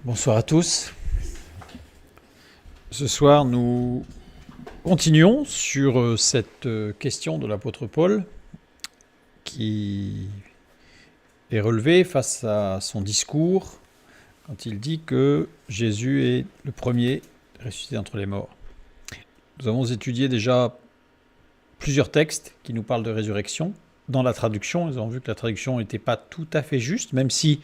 Bonsoir à tous. Ce soir, nous continuons sur cette question de l'apôtre Paul qui est relevée face à son discours quand il dit que Jésus est le premier ressuscité d'entre les morts. Nous avons étudié déjà plusieurs textes qui nous parlent de résurrection. Dans la traduction, nous avons vu que la traduction n'était pas tout à fait juste, même si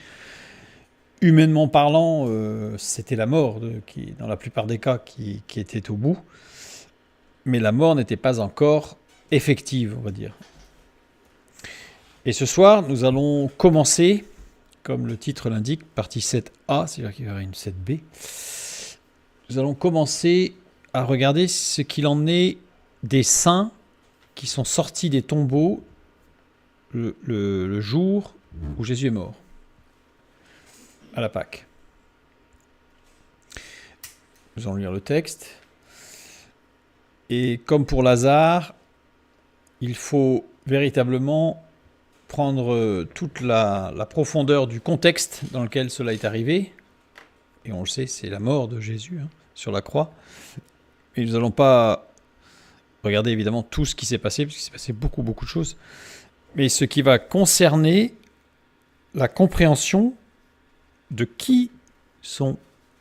humainement parlant, c'était la mort, qui, dans la plupart des cas, qui était au bout. Mais la mort n'était pas encore effective, on va dire. Et ce soir, nous allons commencer, comme le titre l'indique, partie 7a, c'est-à-dire qu'il y aura une 7b. Nous allons commencer à regarder ce qu'il en est des saints qui sont sortis des tombeaux le jour où Jésus est mort, à la Pâque. Nous allons lire le texte. Et comme pour Lazare, il faut véritablement prendre toute la profondeur du contexte dans lequel cela est arrivé. Et on le sait, c'est la mort de Jésus sur la croix. Et nous n'allons pas regarder évidemment tout ce qui s'est passé, puisqu'il s'est passé beaucoup de choses. Mais ce qui va concerner la compréhension de qui sont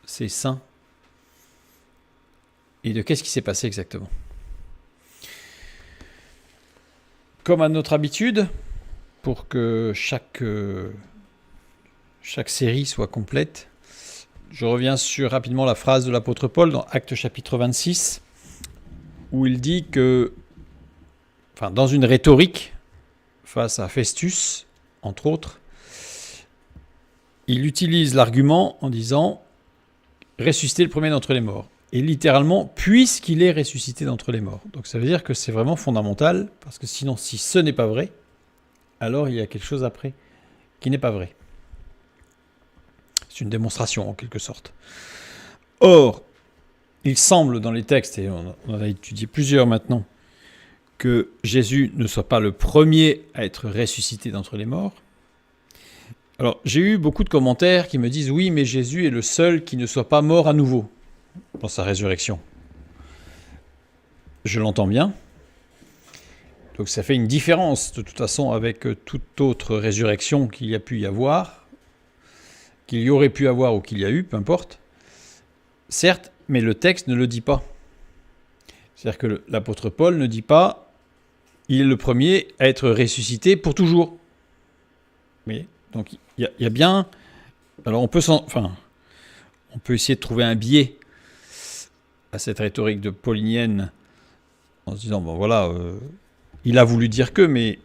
ces saints et de qu'est-ce qui s'est passé exactement. Comme à notre habitude, pour que chaque série soit complète, je reviens sur rapidement la phrase de l'apôtre Paul dans Actes chapitre 26, où il dit que, dans une rhétorique face à Festus, entre autres, il utilise l'argument en disant « ressusciter le premier d'entre les morts ». Et littéralement, puisqu'il est ressuscité d'entre les morts. Donc ça veut dire que c'est vraiment fondamental, parce que sinon, si ce n'est pas vrai, alors il y a quelque chose après qui n'est pas vrai. C'est une démonstration en quelque sorte. Or, il semble dans les textes, et on en a étudié plusieurs maintenant, que Jésus ne soit pas le premier à être ressuscité d'entre les morts. Alors, j'ai eu beaucoup de commentaires qui me disent « Oui, mais Jésus est le seul qui ne soit pas mort à nouveau dans sa résurrection. » Je l'entends bien. Donc ça fait une différence, de toute façon, avec toute autre résurrection qu'il y a pu y avoir, qu'il y aurait pu avoir ou qu'il y a eu, peu importe. Certes, mais le texte ne le dit pas. C'est-à-dire que l'apôtre Paul ne dit pas « Il est le premier à être ressuscité pour toujours. » Vous voyez ? Donc il y a bien... Alors on peut essayer de trouver un biais à cette rhétorique de paulinienne en se disant, il a voulu dire que, mais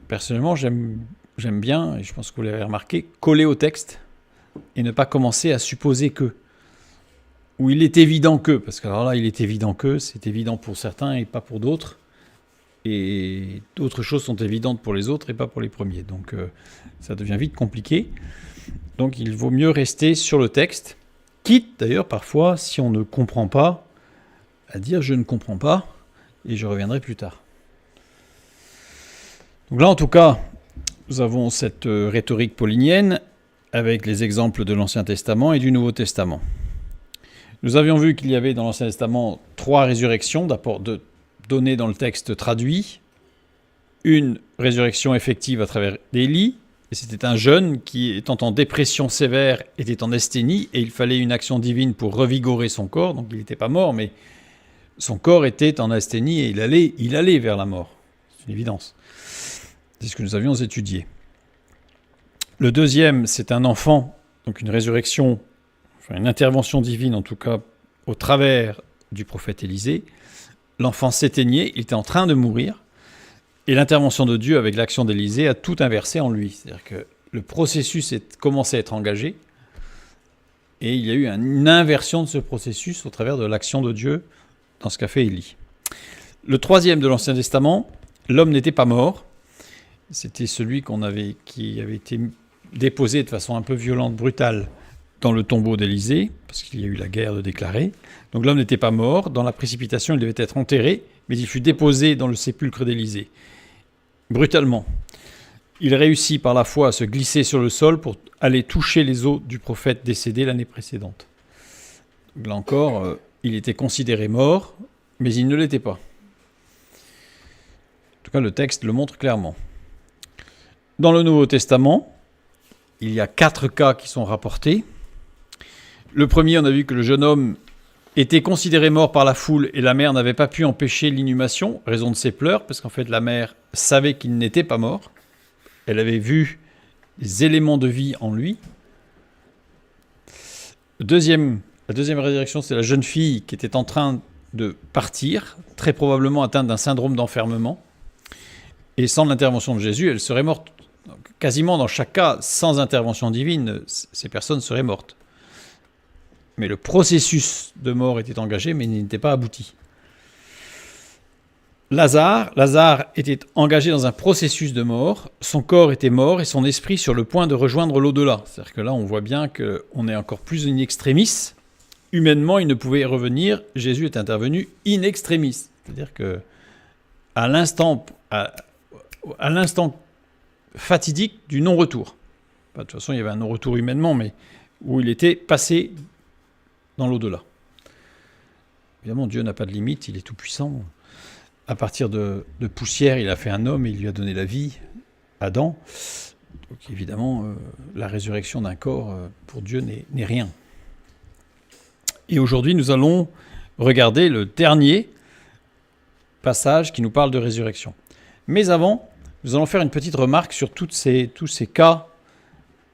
personnellement j'aime bien, et je pense que vous l'avez remarqué, coller au texte et ne pas commencer à supposer que, ou il est évident que, parce que alors là il est évident que, c'est évident pour certains et pas pour d'autres. Et d'autres choses sont évidentes pour les autres et pas pour les premiers. Donc ça devient vite compliqué. Donc il vaut mieux rester sur le texte, quitte d'ailleurs parfois, si on ne comprend pas, à dire je ne comprends pas et je reviendrai plus tard. Donc là en tout cas, nous avons cette rhétorique paulinienne avec les exemples de l'Ancien Testament et du Nouveau Testament. Nous avions vu qu'il y avait dans l'Ancien Testament 3 résurrections, d'abord données dans le texte traduit, une résurrection effective à travers Élie, et c'était un jeune qui, étant en dépression sévère, était en asthénie, et il fallait une action divine pour revigorer son corps, donc il n'était pas mort, mais son corps était en asthénie, et il allait vers la mort. C'est une évidence. C'est ce que nous avions étudié. Le deuxième, c'est un enfant, donc une résurrection, une intervention divine en tout cas, au travers du prophète Élisée. L'enfant s'éteignait, il était en train de mourir, et l'intervention de Dieu avec l'action d'Élisée a tout inversé en lui. C'est-à-dire que le processus commençait à être engagé, et il y a eu une inversion de ce processus au travers de l'action de Dieu dans ce qu'a fait Élie. Le troisième de l'Ancien Testament, l'homme n'était pas mort, c'était celui qui avait été déposé de façon un peu violente, brutale, dans le tombeau d'Élisée, parce qu'il y a eu la guerre de déclarer. Donc l'homme n'était pas mort, dans la précipitation il devait être enterré, mais il fut déposé dans le sépulcre d'Élisée, brutalement. il réussit par la foi à se glisser sur le sol pour aller toucher les os du prophète décédé l'année précédente. Donc là encore, il était considéré mort, mais il ne l'était pas. En tout cas, le texte le montre clairement. Dans le Nouveau Testament, il y a 4 cas qui sont rapportés. Le premier, on a vu que le jeune homme était considéré mort par la foule et la mère n'avait pas pu empêcher l'inhumation, raison de ses pleurs, parce qu'en fait la mère savait qu'il n'était pas mort. Elle avait vu les éléments de vie en lui. La deuxième résurrection, c'est la jeune fille qui était en train de partir, très probablement atteinte d'un syndrome d'enfermement. Et sans l'intervention de Jésus, elle serait morte. Donc, quasiment dans chaque cas, sans intervention divine, ces personnes seraient mortes. Mais le processus de mort était engagé, mais il n'était pas abouti. Lazare était engagé dans un processus de mort, son corps était mort et son esprit sur le point de rejoindre l'au-delà. C'est-à-dire que là, on voit bien qu'on est encore plus in extremis. Humainement, il ne pouvait revenir, Jésus est intervenu in extremis. C'est-à-dire que à l'instant fatidique du non-retour. De toute façon, il y avait un non-retour humainement, mais où il était passé dans l'au-delà. Évidemment, Dieu n'a pas de limite, il est tout-puissant. À partir de poussière, il a fait un homme et il lui a donné la vie, Adam. Donc évidemment, la résurrection d'un corps, pour Dieu, n'est rien. Et aujourd'hui, nous allons regarder le dernier passage qui nous parle de résurrection. Mais avant, nous allons faire une petite remarque sur tous ces cas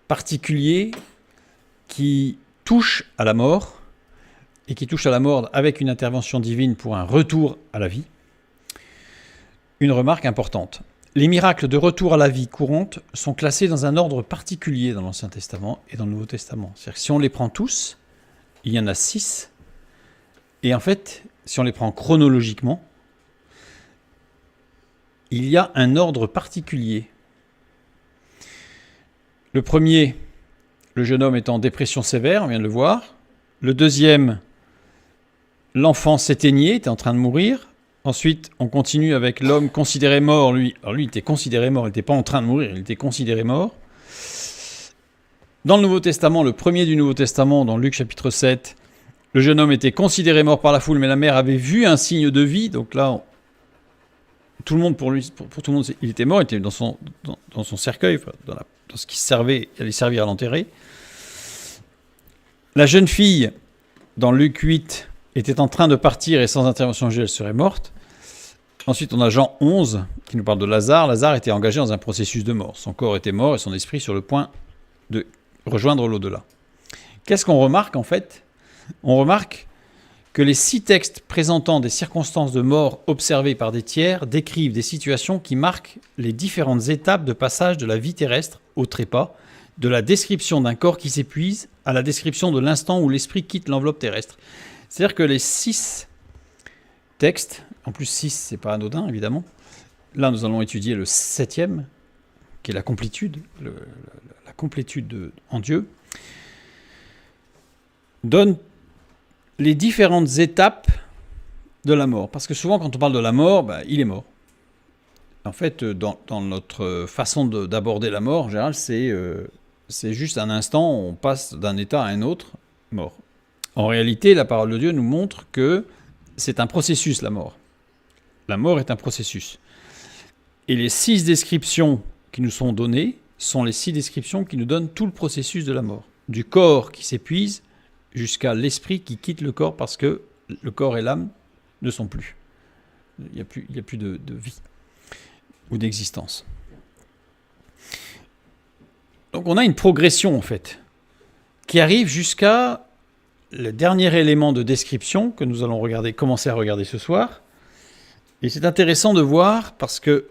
particuliers qui touchent à la mort, et qui touchent à la mort avec une intervention divine pour un retour à la vie. Une remarque importante. Les miracles de retour à la vie courante sont classés dans un ordre particulier dans l'Ancien Testament et dans le Nouveau Testament. C'est-à-dire que si on les prend tous, il y en a 6. Et en fait, si on les prend chronologiquement, il y a un ordre particulier. Le premier, le jeune homme est en dépression sévère, on vient de le voir. Le deuxième, l'enfant s'éteignait, était en train de mourir. Ensuite, on continue avec l'homme considéré mort. Alors lui, il était considéré mort, il n'était pas en train de mourir, il était considéré mort. Dans le Nouveau Testament, le premier du Nouveau Testament, dans Luc chapitre 7, le jeune homme était considéré mort par la foule, mais la mère avait vu un signe de vie. Donc là, tout le monde, pour tout le monde, il était mort, il était dans son cercueil, dans ce qui allait servir à l'enterrer. La jeune fille, dans Luc 8, était en train de partir et sans intervention de Jésus, elle serait morte. Ensuite, on a Jean 11 qui nous parle de Lazare. Lazare était engagé dans un processus de mort. Son corps était mort et son esprit sur le point de rejoindre l'au-delà. Qu'est-ce qu'on remarque en fait ? On remarque que les 6 textes présentant des circonstances de mort observées par des tiers décrivent des situations qui marquent les différentes étapes de passage de la vie terrestre au trépas, de la description d'un corps qui s'épuise à la description de l'instant où l'esprit quitte l'enveloppe terrestre. C'est-à-dire que les 6 textes, en plus 6, c'est pas anodin évidemment, là nous allons étudier le 7e, qui est la complétude, la complétude en Dieu, donne les différentes étapes de la mort. Parce que souvent quand on parle de la mort, il est mort. En fait, dans notre façon d'aborder la mort, en général, c'est juste un instant, on passe d'un état à un autre, mort. En réalité, la parole de Dieu nous montre que c'est un processus, la mort. La mort est un processus. Et les 6 descriptions qui nous sont données sont les 6 descriptions qui nous donnent tout le processus de la mort. Du corps qui s'épuise jusqu'à l'esprit qui quitte le corps parce que le corps et l'âme ne sont plus. Il n'y a plus de vie ou d'existence. Donc on a une progression en fait qui arrive jusqu'à le dernier élément de description que nous allons commencer à regarder ce soir. Et c'est intéressant de voir parce que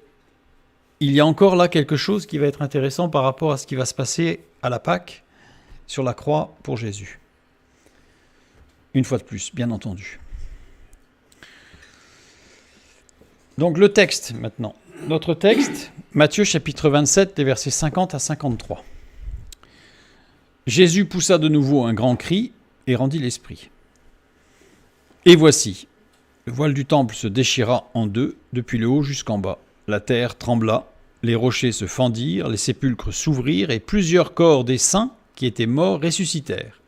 il y a encore là quelque chose qui va être intéressant par rapport à ce qui va se passer à la Pâque sur la croix pour Jésus. Une fois de plus, bien entendu. Donc le texte maintenant. Notre texte, Matthieu chapitre 27, les versets 50 à 53. Jésus poussa de nouveau un grand cri et rendit l'esprit. Et voici, le voile du temple se déchira en deux, depuis le haut jusqu'en bas. La terre trembla, les rochers se fendirent, les sépulcres s'ouvrirent, et plusieurs corps des saints qui étaient morts ressuscitèrent.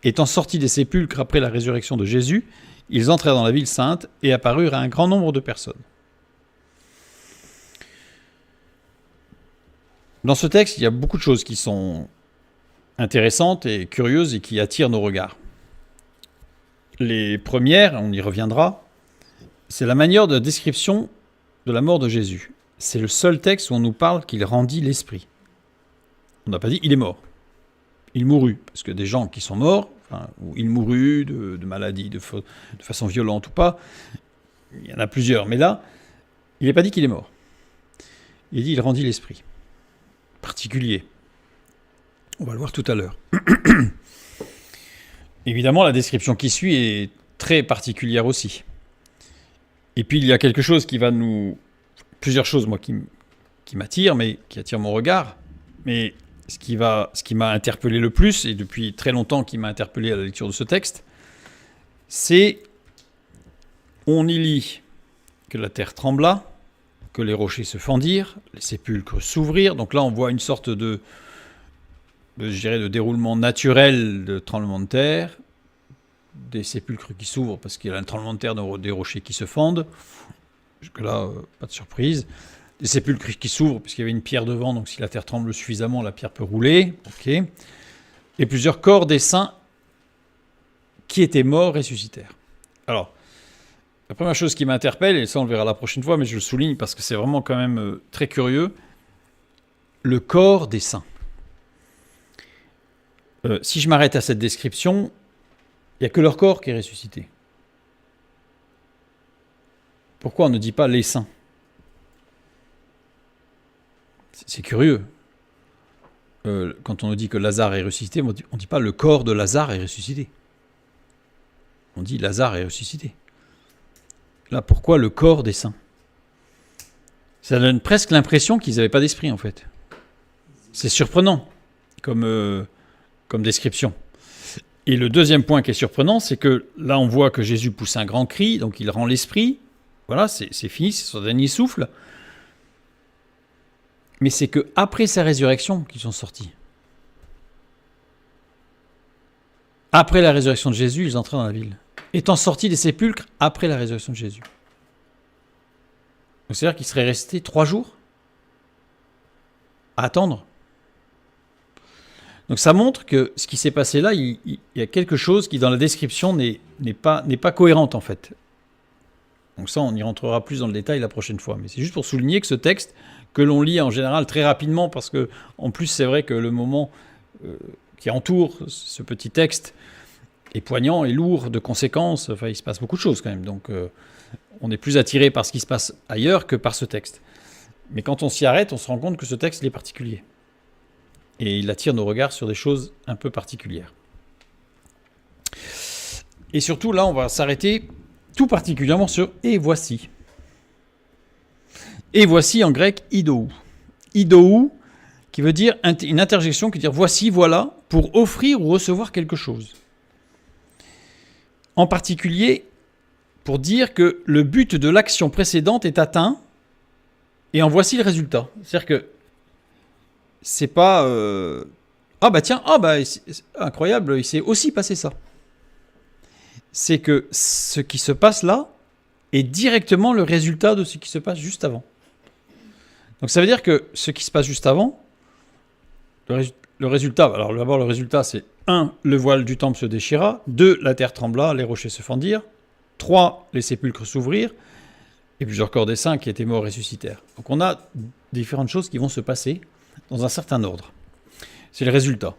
Étant sortis des sépulcres après la résurrection de Jésus, ils entrèrent dans la ville sainte et apparurent à un grand nombre de personnes. Dans ce texte, il y a beaucoup de choses qui sont intéressantes et curieuses et qui attirent nos regards. Les premières, on y reviendra, c'est la manière de description de la mort de Jésus. C'est le seul texte où on nous parle qu'il rendit l'esprit. On n'a pas dit « il est mort ». Il mourut, parce que des gens qui sont morts, ou il mourut de maladie, de façon violente ou pas, il y en a plusieurs. Mais là, il n'est pas dit qu'il est mort. Il dit « il rendit l'esprit ». Particulier. On va le voir tout à l'heure. Évidemment, la description qui suit est très particulière aussi. Et puis, il y a quelque chose qui va nous... Plusieurs choses, moi, qui m'attirent, mais qui attirent mon regard. Mais ce qui m'a interpellé le plus, et depuis très longtemps qui m'a interpellé à la lecture de ce texte, c'est... On y lit que la terre trembla, que les rochers se fendirent, les sépulcres s'ouvrirent. Donc là, on voit une sorte de déroulement naturel de tremblement de terre, des sépulcres qui s'ouvrent parce qu'il y a un tremblement de terre, des rochers qui se fendent. Jusque-là, pas de surprise. Des sépulcres qui s'ouvrent puisqu'il y avait une pierre devant, donc si la terre tremble suffisamment, la pierre peut rouler. Okay. Et plusieurs corps des saints qui étaient morts ressuscitèrent. Alors, la première chose qui m'interpelle, et ça on le verra la prochaine fois, mais je le souligne parce que c'est vraiment quand même très curieux, le corps des saints. Si je m'arrête à cette description, il n'y a que leur corps qui est ressuscité. Pourquoi on ne dit pas les saints ? C'est curieux. Quand on nous dit que Lazare est ressuscité, on ne dit pas le corps de Lazare est ressuscité. On dit Lazare est ressuscité. Là, pourquoi le corps des saints ? Ça donne presque l'impression qu'ils n'avaient pas d'esprit, en fait. C'est surprenant comme description. Et le deuxième point qui est surprenant, c'est que là, on voit que Jésus pousse un grand cri, donc il rend l'esprit. Voilà, c'est fini, c'est son dernier souffle. Mais c'est qu'après sa résurrection qu'ils sont sortis. Après la résurrection de Jésus, ils entraient dans la ville. Étant sortis des sépulcres après la résurrection de Jésus. Donc c'est-à-dire qu'ils seraient restés 3 jours à attendre. Donc ça montre que ce qui s'est passé là, il y a quelque chose qui dans la description n'est pas cohérente en fait. Donc ça, on y rentrera plus dans le détail la prochaine fois. Mais c'est juste pour souligner que ce texte, que l'on lit en général très rapidement, parce que en plus c'est vrai que le moment qui entoure ce petit texte est poignant et lourd de conséquences. Enfin, il se passe beaucoup de choses quand même. Donc on est plus attiré par ce qui se passe ailleurs que par ce texte. Mais quand on s'y arrête, on se rend compte que ce texte il est particulier. Et il attire nos regards sur des choses un peu particulières. Et surtout, là, on va s'arrêter tout particulièrement sur « et voici ». Et voici en grec « idou ». Idou, qui veut dire une interjection qui veut dire « voici, voilà », pour offrir ou recevoir quelque chose. En particulier, pour dire que le but de l'action précédente est atteint, et en voici le résultat. C'est-à-dire que c'est pas incroyable, il s'est aussi passé ça. C'est que ce qui se passe là est directement le résultat de ce qui se passe juste avant. Donc ça veut dire que ce qui se passe juste avant, le résultat, alors d'abord le résultat c'est 1, le voile du temple se déchira, 2, la terre trembla, les rochers se fendirent, 3, les sépulcres s'ouvrirent, et plusieurs corps des saints qui étaient morts ressuscitèrent. Donc on a différentes choses qui vont se passer dans un certain ordre. C'est le résultat.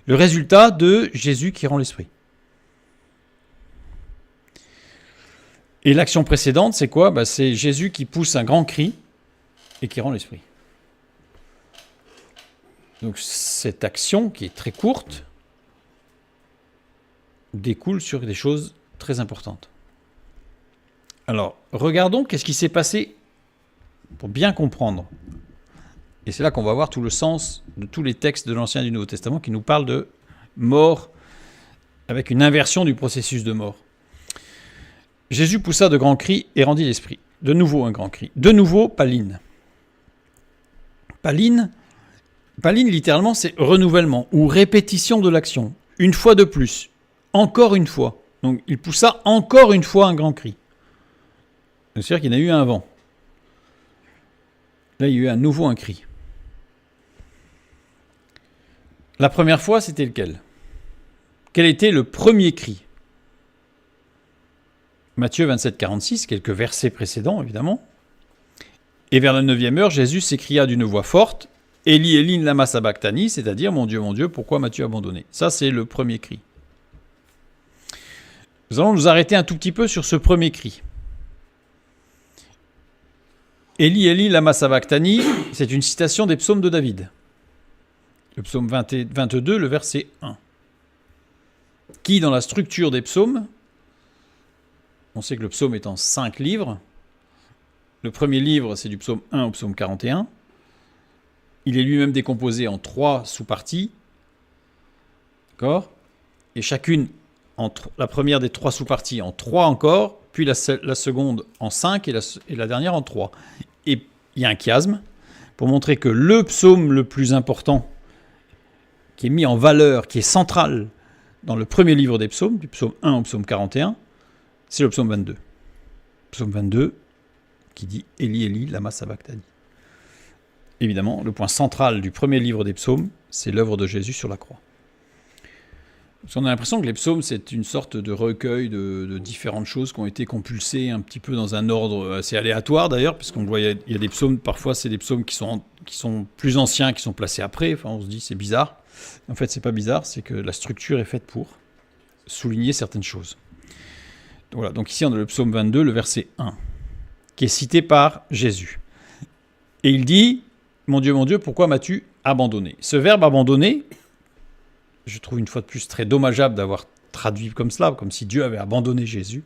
Le résultat de Jésus qui rend l'esprit. Et l'action précédente, c'est quoi ? C'est Jésus qui pousse un grand cri et qui rend l'esprit. Donc cette action, qui est très courte, découle sur des choses très importantes. Alors, regardons qu'est-ce qui s'est passé pour bien comprendre. Et c'est là qu'on va voir tout le sens de tous les textes de l'Ancien et du Nouveau Testament qui nous parlent de mort avec une inversion du processus de mort. Jésus poussa de grands cris et rendit l'esprit. De nouveau un grand cri. De nouveau, Paline. Paline, littéralement, c'est renouvellement ou répétition de l'action. Une fois de plus. Encore une fois. Donc, il poussa encore une fois un grand cri. C'est-à-dire qu'il y en a eu un avant. Là, il y a eu à nouveau un cri. La première fois, c'était lequel? Quel était le premier cri? Matthieu 27, 46, quelques versets précédents, évidemment. Et vers la 9e heure, Jésus s'écria d'une voix forte, « Eli, Eli, lama sabachthani », c'est-à-dire « Mon Dieu, pourquoi m'as-tu abandonné ?» Ça, c'est le premier cri. Nous allons nous arrêter un tout petit peu sur ce premier cri. « Eli, Eli, lama sabachthani », c'est une citation des psaumes de David. Le psaume 22, le verset 1. Qui, dans la structure des psaumes, on sait que le psaume est en 5 livres. Le premier livre, c'est du psaume 1 au psaume 41. Il est lui-même décomposé en 3 sous-parties. D'accord? Et chacune, la première des 3 sous-parties en 3 encore, puis la seconde en 5 et la dernière en 3. Et il y a un chiasme pour montrer que le psaume le plus important, qui est mis en valeur, qui est central dans le premier livre des psaumes, du psaume 1 au psaume 41, c'est le psaume 22. Psaume 22 qui dit « Eli, Eli, lama sabachthani ». Évidemment, le point central du premier livre des psaumes, c'est l'œuvre de Jésus sur la croix. Parce qu'on a l'impression que les psaumes, c'est une sorte de recueil de différentes choses qui ont été compulsées un petit peu dans un ordre assez aléatoire d'ailleurs, puisqu'on voit il y a des psaumes, parfois c'est des psaumes qui sont plus anciens, qui sont placés après, enfin on se dit c'est bizarre. En fait, c'est pas bizarre, c'est que la structure est faite pour souligner certaines choses. Voilà, donc ici on a le psaume 22, le verset 1, qui est cité par Jésus. Et il dit « Mon Dieu, pourquoi m'as-tu abandonné ?» Ce verbe « abandonner », je trouve une fois de plus très dommageable d'avoir traduit comme cela, comme si Dieu avait abandonné Jésus,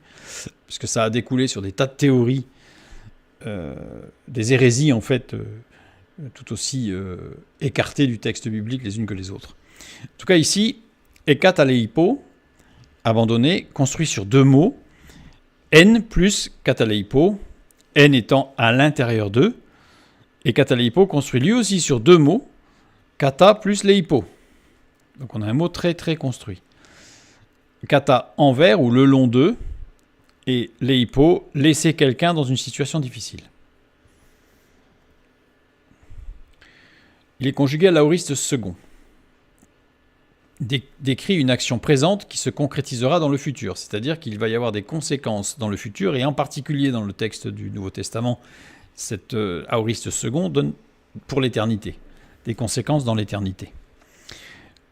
puisque ça a découlé sur des tas de théories, des hérésies en fait, tout aussi écartées du texte biblique les unes que les autres. En tout cas ici, « ekatalleipo », abandonné, construit sur 2 mots, en plus kataleipo, n étant à l'intérieur d'eux, et kataleipo construit lui aussi sur 2 mots, kata plus leipo. Donc on a un mot très très construit. Kata envers ou le long d'eux, et leipo, laisser quelqu'un dans une situation difficile. Il est conjugué à l'aoriste second. Décrit une action présente qui se concrétisera dans le futur. C'est-à-dire qu'il va y avoir des conséquences dans le futur, et en particulier dans le texte du Nouveau Testament, cet aoriste second donne pour l'éternité, des conséquences dans l'éternité.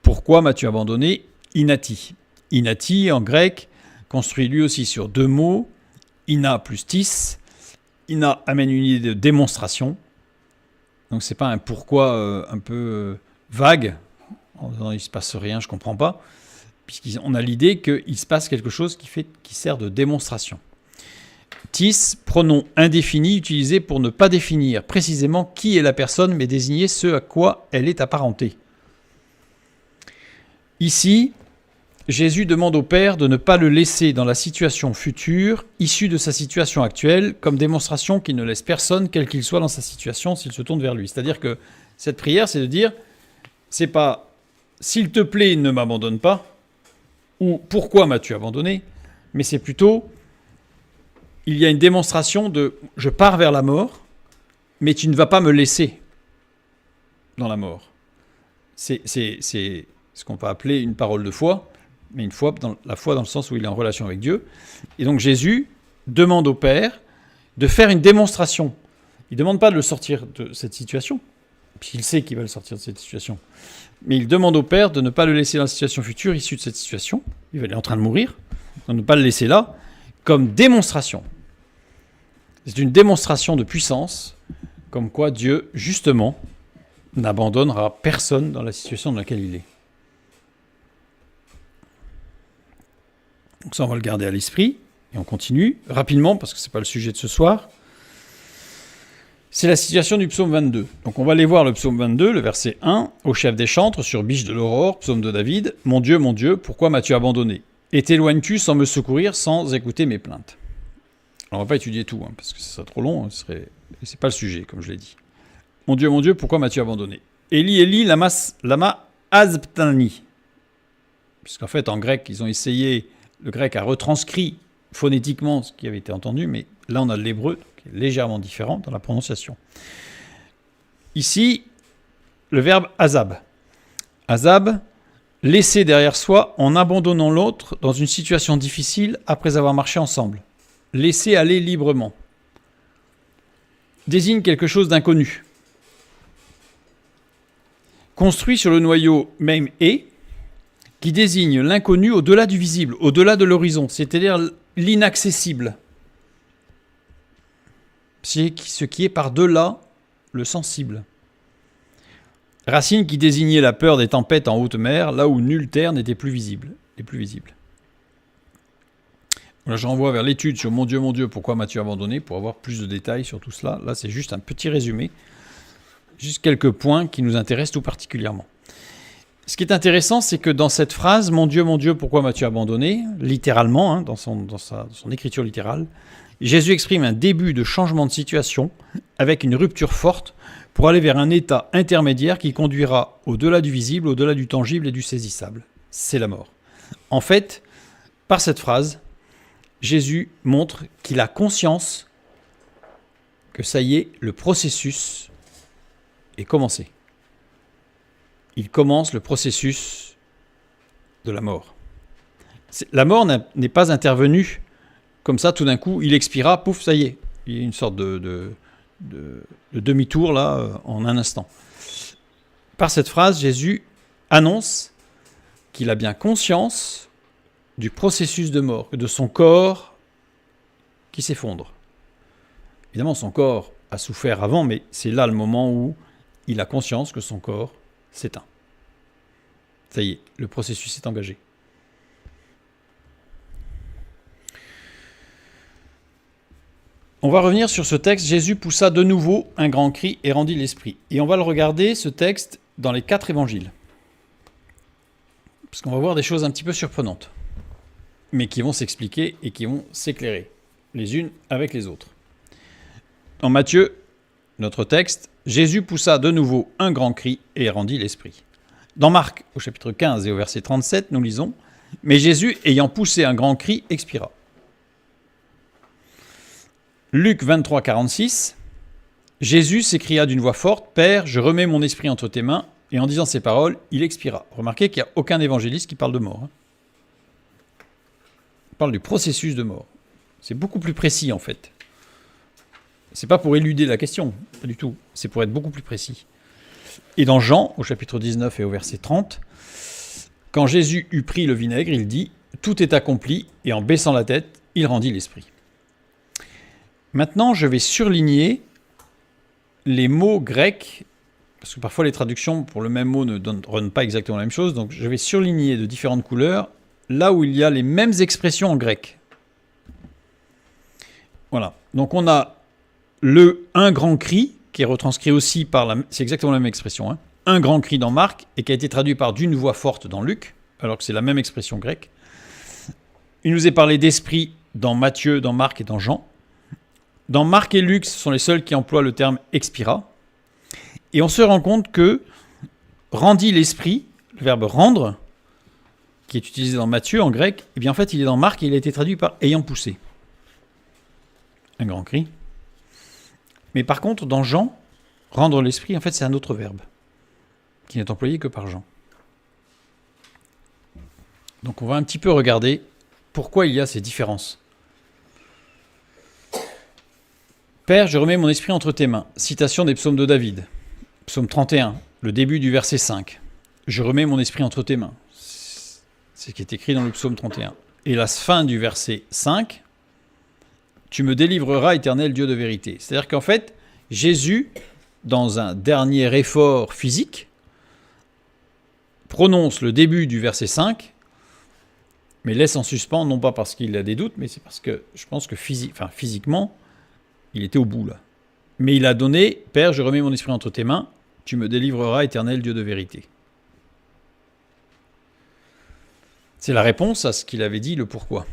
Pourquoi m'as-tu abandonné? Inati. Inati, en grec, construit lui aussi sur 2 mots, ina plus tis. Ina amène une idée de démonstration. Donc c'est pas un pourquoi un peu vague, en disant il ne se passe rien, je ne comprends pas, puisqu'on a l'idée qu'il se passe quelque chose qui sert de démonstration. Tis, pronom indéfini utilisé pour ne pas définir précisément qui est la personne, mais désigner ce à quoi elle est apparentée. Ici, Jésus demande au Père de ne pas le laisser dans la situation future, issue de sa situation actuelle, comme démonstration qu'il ne laisse personne, quel qu'il soit dans sa situation, s'il se tourne vers lui. C'est-à-dire que cette prière, c'est de dire, c'est pas « s'il te plaît, ne m'abandonne pas » ou « pourquoi m'as-tu abandonné ?» mais c'est plutôt « il y a une démonstration de « je pars vers la mort, mais tu ne vas pas me laisser dans la mort ». C'est ce qu'on peut appeler une parole de foi, mais la foi dans le sens où il est en relation avec Dieu. Et donc Jésus demande au Père de faire une démonstration. Il ne demande pas de le sortir de cette situation, puisqu'il sait qu'il va le sortir de cette situation. Mais il demande au Père de ne pas le laisser dans la situation future issue de cette situation. Il est en train de mourir, de ne pas le laisser là, comme démonstration. C'est une démonstration de puissance, comme quoi Dieu, justement, n'abandonnera personne dans la situation dans laquelle il est. Donc ça, on va le garder à l'esprit, et on continue rapidement, parce que ce n'est pas le sujet de ce soir. C'est la situation du psaume 22. Donc on va aller voir le psaume 22, le verset 1, au chef des chantres, sur Biche de l'Aurore, psaume de David. « Mon Dieu, pourquoi m'as-tu abandonné? Et t'éloignes-tu sans me secourir, sans écouter mes plaintes ?» Alors on ne va pas étudier tout, parce que ce serait trop long, c'est pas le sujet, comme je l'ai dit. mon Dieu, pourquoi m'as-tu abandonné? Eli, Eli, lama azbtani. Puisqu'en fait, en grec, le grec a retranscrit phonétiquement ce qui avait été entendu, mais là, on a l'hébreu, qui est légèrement différent dans la prononciation. Ici, le verbe azab. Azab, laisser derrière soi en abandonnant l'autre dans une situation difficile après avoir marché ensemble. Laisser aller librement. Désigne quelque chose d'inconnu. Construit sur le noyau même et, qui désigne l'inconnu au-delà du visible, au-delà de l'horizon, c'est-à-dire l'inaccessible. C'est ce qui est par-delà le sensible. Racine qui désignait la peur des tempêtes en haute mer, là où nulle terre n'était plus visible. Là, je renvoie vers l'étude sur mon Dieu, pourquoi m'as-tu abandonné, pour avoir plus de détails sur tout cela. Là, c'est juste un petit résumé, juste quelques points qui nous intéressent tout particulièrement. Ce qui est intéressant, c'est que dans cette phrase, mon Dieu, pourquoi m'as-tu abandonné, littéralement, dans son écriture littérale, Jésus exprime un début de changement de situation avec une rupture forte pour aller vers un état intermédiaire qui conduira au-delà du visible, au-delà du tangible et du saisissable. C'est la mort. En fait, par cette phrase, Jésus montre qu'il a conscience que ça y est, le processus est commencé. Il commence le processus de la mort. La mort n'est pas intervenue comme ça, tout d'un coup, il expira, pouf, ça y est. Il y a une sorte de demi-tour, là, en un instant. Par cette phrase, Jésus annonce qu'il a bien conscience du processus de mort, de son corps qui s'effondre. Évidemment, son corps a souffert avant, mais c'est là le moment où il a conscience que son corps s'éteint. Ça y est, le processus est engagé. On va revenir sur ce texte. Jésus poussa de nouveau un grand cri et rendit l'esprit. Et on va le regarder, ce texte, dans les 4 évangiles. Parce qu'on va voir des choses un petit peu surprenantes, mais qui vont s'expliquer et qui vont s'éclairer, les unes avec les autres. Dans Matthieu, notre texte, Jésus poussa de nouveau un grand cri et rendit l'esprit. Dans Marc, au chapitre 15 et au verset 37, nous lisons « Mais Jésus, ayant poussé un grand cri, expira. » Luc 23, 46, Jésus s'écria d'une voix forte « Père, je remets mon esprit entre tes mains. » Et en disant ces paroles, il expira. Remarquez qu'il n'y a aucun évangéliste qui parle de mort. Il parle du processus de mort. C'est beaucoup plus précis en fait. C'est pas pour éluder la question, pas du tout. C'est pour être beaucoup plus précis. Et dans Jean, au chapitre 19 et au verset 30, quand Jésus eut pris le vinaigre, il dit « Tout est accompli » et en baissant la tête, il rendit l'esprit. Maintenant, je vais surligner les mots grecs, parce que parfois les traductions pour le même mot ne donnent pas exactement la même chose, donc je vais surligner de différentes couleurs là où il y a les mêmes expressions en grec. Voilà, donc on a le « un grand cri » qui est retranscrit aussi par c'est exactement la même expression, hein, « un grand cri » dans Marc et qui a été traduit par « d'une voix forte » dans Luc, alors que c'est la même expression grecque. Il nous est parlé d'esprit dans Matthieu, dans Marc et dans Jean. Dans Marc et Luc, ce sont les seuls qui emploient le terme « expira ». Et on se rend compte que « rendit l'esprit », le verbe « rendre », qui est utilisé dans Matthieu en grec, eh bien en fait il est dans Marc et il a été traduit par « ayant poussé ». Un grand cri. Mais par contre, dans Jean, « rendre l'esprit », en fait c'est un autre verbe, qui n'est employé que par Jean. Donc on va un petit peu regarder pourquoi il y a ces différences. Père, je remets mon esprit entre tes mains. Citation des psaumes de David. Psaume 31, le début du verset 5. Je remets mon esprit entre tes mains. C'est ce qui est écrit dans le psaume 31. Et la fin du verset 5. Tu me délivreras, éternel Dieu de vérité. C'est-à-dire qu'en fait, Jésus, dans un dernier effort physique, prononce le début du verset 5, mais laisse en suspens, non pas parce qu'il a des doutes, mais c'est parce que je pense que physiquement, il était au bout là. Mais il a donné, Père, je remets mon esprit entre tes mains, tu me délivreras, éternel Dieu de vérité. C'est la réponse à ce qu'il avait dit, le pourquoi.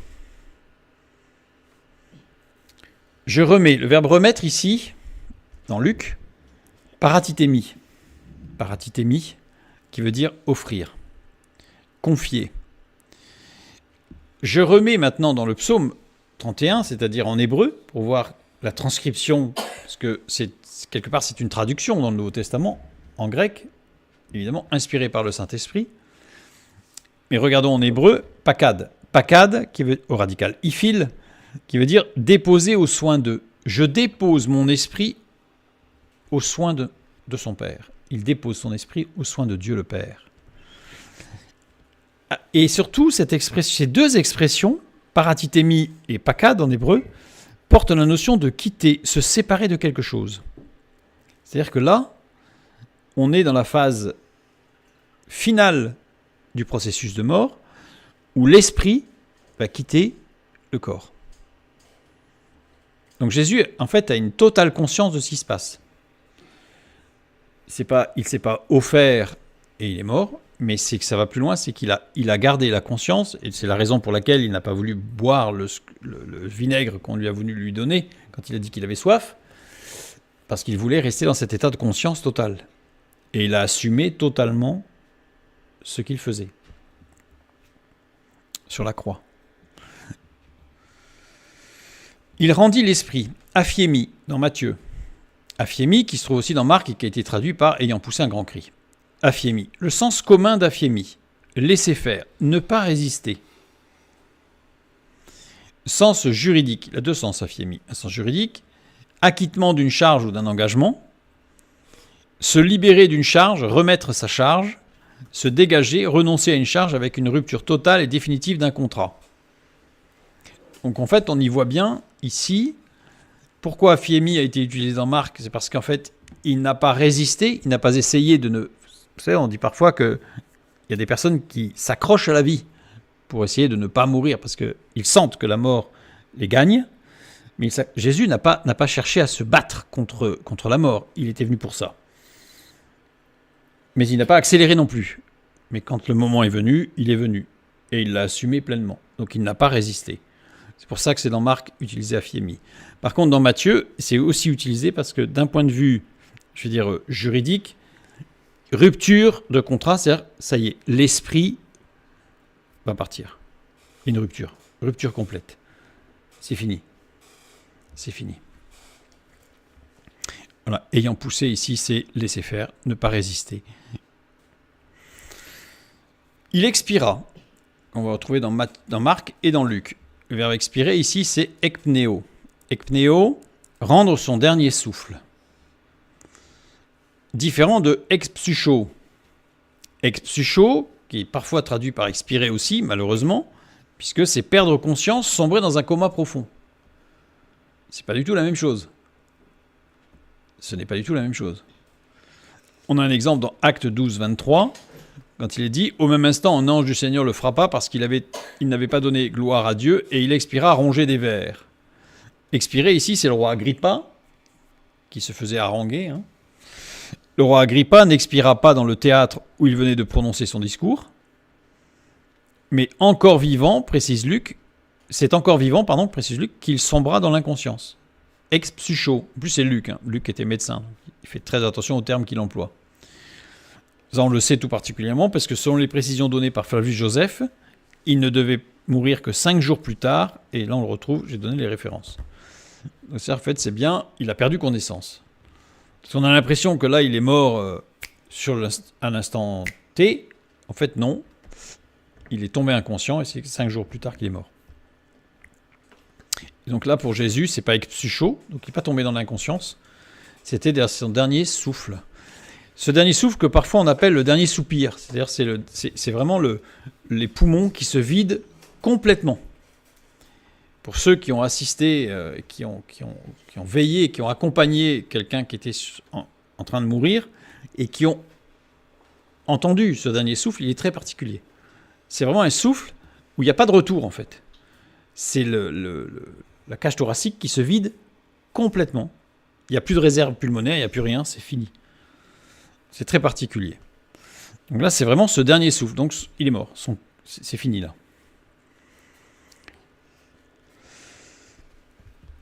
Je remets, le verbe remettre ici, dans Luc, Paratithémie. Paratithémie, qui veut dire offrir, confier. Je remets maintenant dans le psaume 31, c'est-à-dire en hébreu, pour voir la transcription, parce que quelque part c'est une traduction dans le Nouveau Testament, en grec, évidemment inspiré par le Saint-Esprit. Mais regardons en hébreu, pakad. Pakad, qui veut, au radical ifil, qui veut dire déposer aux soins de. Je dépose mon esprit aux soins de son Père. Il dépose son esprit aux soins de Dieu le Père. Et surtout, ces deux expressions, paratithémie et pakad en hébreu, portent la notion de quitter, se séparer de quelque chose. C'est-à-dire que là, on est dans la phase finale du processus de mort, où l'esprit va quitter le corps. Donc Jésus, en fait, a une totale conscience de ce qui se passe. Il ne s'est pas offert et il est mort, mais c'est que ça va plus loin, c'est qu'il a gardé la conscience, et c'est la raison pour laquelle il n'a pas voulu boire le vinaigre qu'on lui a voulu lui donner quand il a dit qu'il avait soif, parce qu'il voulait rester dans cet état de conscience totale. Et il a assumé totalement ce qu'il faisait sur la croix. Il rendit l'esprit, aphiémi, dans Matthieu. Aphiémi, qui se trouve aussi dans Marc et qui a été traduit par ayant poussé un grand cri. Aphiémi. Le sens commun d'aphiémi. Laisser faire, ne pas résister. Sens juridique. Il a deux sens, aphiémi. Un sens juridique, acquittement d'une charge ou d'un engagement. Se libérer d'une charge, remettre sa charge. Se dégager, renoncer à une charge avec une rupture totale et définitive d'un contrat. Donc en fait, on y voit bien ici pourquoi aphiémi a été utilisé dans Marc. C'est parce qu'en fait, il n'a pas résisté, il n'a pas essayé de ne... Vous savez, on dit parfois qu'il y a des personnes qui s'accrochent à la vie pour essayer de ne pas mourir parce qu'ils sentent que la mort les gagne. Mais Jésus n'a pas cherché à se battre contre la mort. Il était venu pour ça. Mais il n'a pas accéléré non plus. Mais quand le moment est venu, il est venu. Et il l'a assumé pleinement. Donc il n'a pas résisté. C'est pour ça que c'est dans Marc utilisé aphiémi. Par contre, dans Matthieu, c'est aussi utilisé parce que d'un point de vue, je veux dire, juridique, rupture de contrat, c'est-à-dire, ça y est, l'esprit va partir. Une rupture. Rupture complète. C'est fini. C'est fini. Voilà. Ayant poussé ici, c'est laisser faire, ne pas résister. Il expira. On va retrouver dans Marc et dans Luc. Le verbe expirer ici, c'est ekpneo. Ekpneo, rendre son dernier souffle. Différent de expsucho. Expsucho, qui est parfois traduit par expirer aussi, malheureusement, puisque c'est perdre conscience, sombrer dans un coma profond. C'est pas du tout la même chose. Ce n'est pas du tout la même chose. On a un exemple dans Acte 12, 23, quand il est dit « Au même instant, un ange du Seigneur le frappa parce qu'il n'avait pas donné gloire à Dieu et il expira rongé des vers. » Expirer ici, c'est le roi Agrippa, qui se faisait haranguer. Le roi Agrippa n'expira pas dans le théâtre où il venait de prononcer son discours, mais encore vivant, précise Luc, précise Luc, qu'il sombra dans l'inconscience. Ex-psycho. En plus, c'est Luc. Luc était médecin. Il fait très attention aux termes qu'il emploie. Ça, on le sait tout particulièrement parce que selon les précisions données par Flavius Joseph, il ne devait mourir que 5 jours plus tard. Et là, on le retrouve, j'ai donné les références. Donc ça, en fait, c'est bien, il a perdu connaissance. Parce qu'on a l'impression que là, il est mort à l'instant T. En fait, non. Il est tombé inconscient et c'est 5 jours plus tard qu'il est mort. Et donc là, pour Jésus, c'est pas ex-psycho, donc il n'est pas tombé dans l'inconscience. C'était son dernier souffle. Ce dernier souffle que parfois on appelle le dernier soupir. C'est-à-dire c'est vraiment les poumons qui se vident complètement. Pour ceux qui ont assisté, qui ont veillé, qui ont accompagné quelqu'un qui était en train de mourir et qui ont entendu ce dernier souffle, il est très particulier. C'est vraiment un souffle où il n'y a pas de retour en fait. C'est la cage thoracique qui se vide complètement. Il n'y a plus de réserve pulmonaire, il n'y a plus rien, c'est fini. C'est très particulier. Donc là, c'est vraiment ce dernier souffle. Donc il est mort. C'est fini là.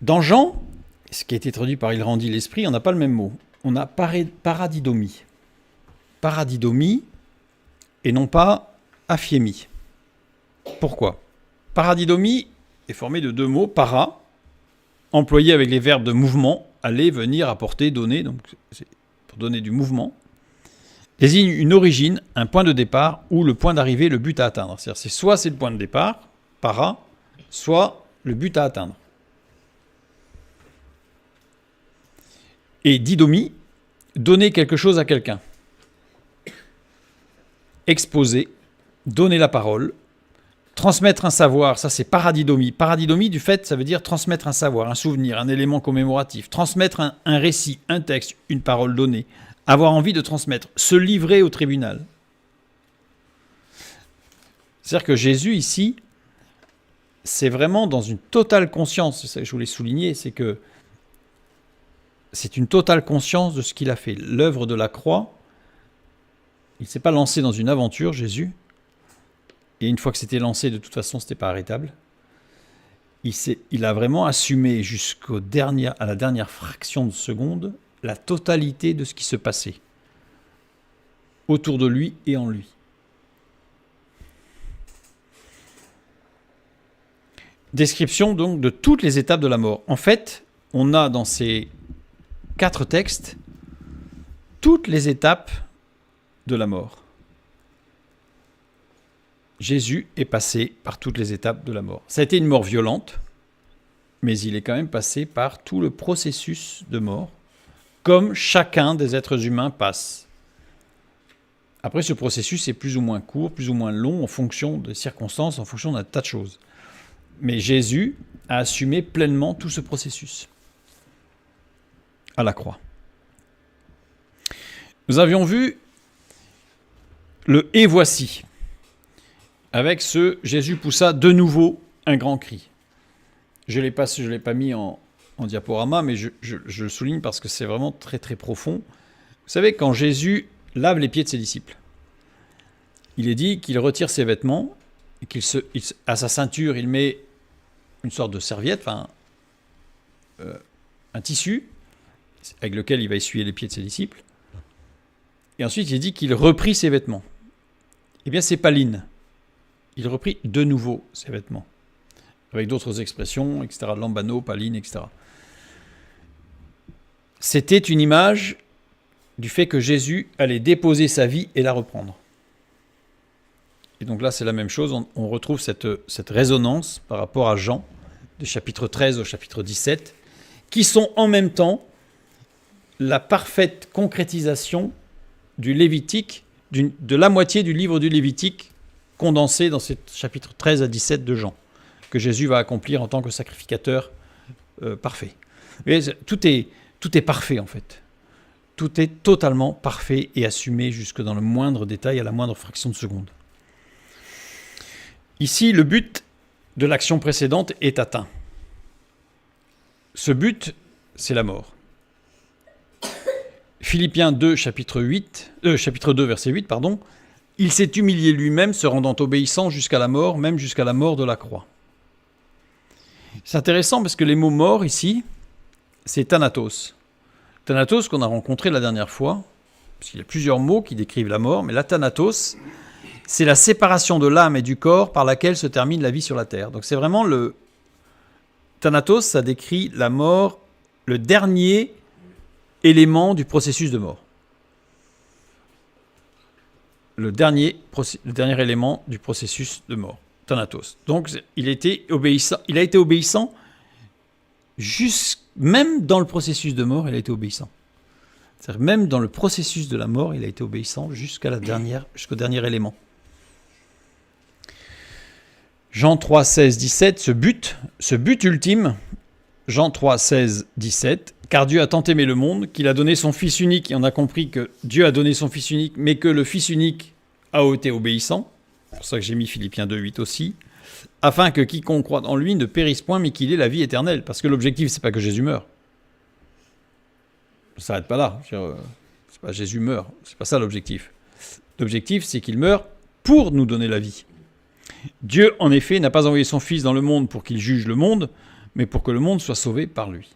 Dans Jean, ce qui a été traduit par « il rendit l'esprit », on n'a pas le même mot. on a paradidomie. Paradidomie et non pas aphiémie. Pourquoi? Paradidomie est formée de deux mots, para, employé avec les verbes de mouvement, aller, venir, apporter, donner, donc c'est pour donner du mouvement, désigne une origine, un point de départ ou le point d'arrivée, le but à atteindre. C'est-à-dire soit c'est le point de départ, para, soit le but à atteindre. Et didomie, donner quelque chose à quelqu'un. Exposer, donner la parole, transmettre un savoir, ça c'est paradidomie. Paradidomie, du fait, ça veut dire transmettre un savoir, un souvenir, un élément commémoratif. Transmettre un récit, un texte, une parole donnée. Avoir envie de transmettre. Se livrer au tribunal. C'est-à-dire que Jésus, ici, c'est vraiment dans une totale conscience, c'est ça que je voulais souligner, c'est que c'est une totale conscience de ce qu'il a fait. L'œuvre de la croix, il ne s'est pas lancé dans une aventure, Jésus. Et une fois que c'était lancé, de toute façon, ce n'était pas arrêtable. Il a vraiment assumé à la dernière fraction de seconde la totalité de ce qui se passait autour de lui et en lui. Description donc de toutes les étapes de la mort. En fait, on a dans ces 4 textes toutes les étapes de la mort. Jésus est passé par toutes les étapes de la mort. Ça a été une mort violente, mais il est quand même passé par tout le processus de mort, comme chacun des êtres humains passe. Après, ce processus est plus ou moins court, plus ou moins long, en fonction des circonstances, en fonction d'un tas de choses. Mais Jésus a assumé pleinement tout ce processus à la croix. Nous avions vu le « et voici ». Avec ce « Jésus poussa de nouveau un grand cri ». Je ne l'ai pas mis en diaporama, mais je le souligne parce que c'est vraiment très très profond. Vous savez, quand Jésus lave les pieds de ses disciples, il est dit qu'il retire ses vêtements, et à sa ceinture, il met une sorte de serviette, un tissu, avec lequel il va essuyer les pieds de ses disciples. Et ensuite, il dit qu'il reprit ses vêtements. Eh bien, c'est Paline. Il reprit de nouveau ses vêtements, avec d'autres expressions, etc., lambano, paline, etc. C'était une image du fait que Jésus allait déposer sa vie et la reprendre. Et donc là, c'est la même chose, on retrouve cette résonance par rapport à Jean, du chapitre 13 au chapitre 17, qui sont en même temps la parfaite concrétisation du Lévitique, de la moitié du livre du Lévitique, condensé dans ces chapitres 13 à 17 de Jean, que Jésus va accomplir en tant que sacrificateur parfait. Mais tout est parfait en fait. Tout est totalement parfait et assumé jusque dans le moindre détail, à la moindre fraction de seconde. Ici, le but de l'action précédente est atteint. Ce but, c'est la mort. Philippiens 2, chapitre 2, verset 8, pardon. Il s'est humilié lui-même, se rendant obéissant jusqu'à la mort, même jusqu'à la mort de la croix. C'est intéressant parce que les mots mort ici, c'est thanatos. Thanatos qu'on a rencontré la dernière fois, parce qu'il y a plusieurs mots qui décrivent la mort, mais la thanatos, c'est la séparation de l'âme et du corps par laquelle se termine la vie sur la terre. Donc c'est vraiment le... Thanatos, ça décrit la mort, le dernier élément du processus de mort. Le dernier élément du processus de mort, thanatos. Donc, il a été obéissant même dans le processus de mort, il a été obéissant. C'est-à-dire, même dans le processus de la mort, il a été obéissant jusqu'au dernier élément. Jean 3, 16, 17, ce but ultime, Jean 3, 16, 17, car Dieu a tant aimé le monde qu'il a donné son Fils unique, et on a compris que Dieu a donné son Fils unique, mais que le Fils unique a été obéissant, c'est pour ça que j'ai mis Philippiens 2, 8 aussi, afin que quiconque croit en lui ne périsse point, mais qu'il ait la vie éternelle. Parce que l'objectif, c'est pas que Jésus meure. Ça s'arrête pas là. C'est pas Jésus meurt, c'est pas ça l'objectif. L'objectif, c'est qu'il meure pour nous donner la vie. Dieu, en effet, n'a pas envoyé son Fils dans le monde pour qu'il juge le monde, mais pour que le monde soit sauvé par lui.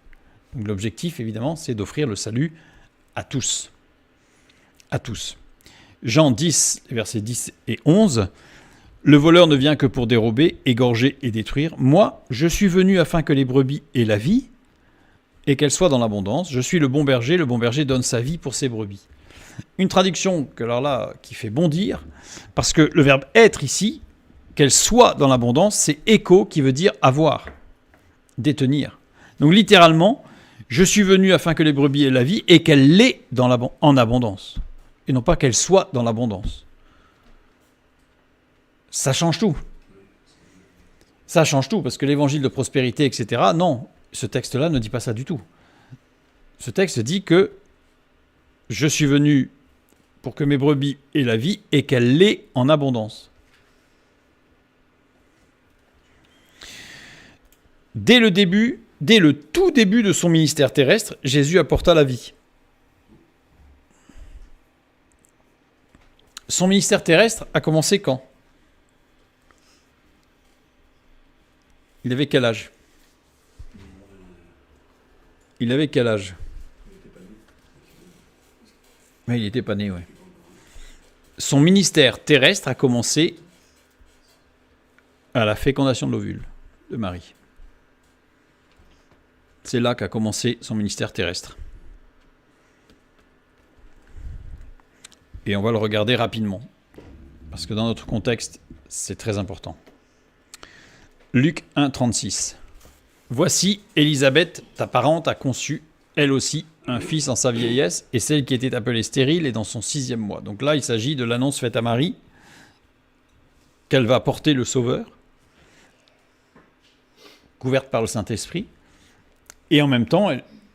Donc l'objectif, évidemment, c'est d'offrir le salut à tous. À tous. Jean 10, versets 10 et 11. Le voleur ne vient que pour dérober, égorger et détruire. Moi, je suis venu afin que les brebis aient la vie et qu'elles soient dans l'abondance. Je suis le bon berger donne sa vie pour ses brebis. Une traduction que, alors là, qui fait bondir, parce que le verbe être ici, qu'elle soit dans l'abondance, c'est écho qui veut dire avoir, détenir. Donc littéralement, je suis venu afin que les brebis aient la vie et qu'elle l'ait en abondance. Et non pas qu'elle soit dans l'abondance. Ça change tout. Ça change tout, parce que l'évangile de prospérité, etc., non, ce texte-là ne dit pas ça du tout. Ce texte dit que je suis venu pour que mes brebis aient la vie et qu'elle l'ait en abondance. Dès le tout début de son ministère terrestre, Jésus apporta la vie. Son ministère terrestre a commencé quand ? Il avait quel âge ? Il avait quel âge ? Oui, il n'était pas né, oui. Son ministère terrestre a commencé à la fécondation de l'ovule de Marie. C'est là qu'a commencé son ministère terrestre. Et on va le regarder rapidement, parce que dans notre contexte, c'est très important. Luc 1, 36. Voici, Élisabeth, ta parente, a conçu, elle aussi, un fils en sa vieillesse, et celle qui était appelée stérile est dans son 6e mois. Donc là, il s'agit de l'annonce faite à Marie, qu'elle va porter le Sauveur, couverte par le Saint-Esprit, et en même temps,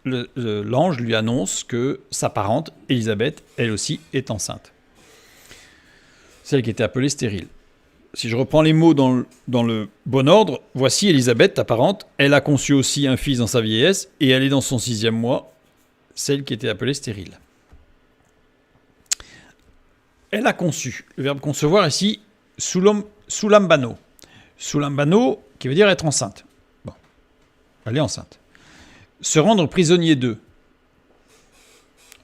l'ange lui annonce que sa parente, Élisabeth, elle aussi, est enceinte. Celle qui était appelée stérile. Si je reprends les mots dans le bon ordre, voici Élisabeth, ta parente, elle a conçu aussi un fils dans sa vieillesse, et elle est dans son 6e mois, celle qui était appelée stérile. Elle a conçu. Le verbe concevoir ici, soulambano. Soulambano, qui veut dire être enceinte. Bon, elle est enceinte. Se rendre prisonnier d'eux.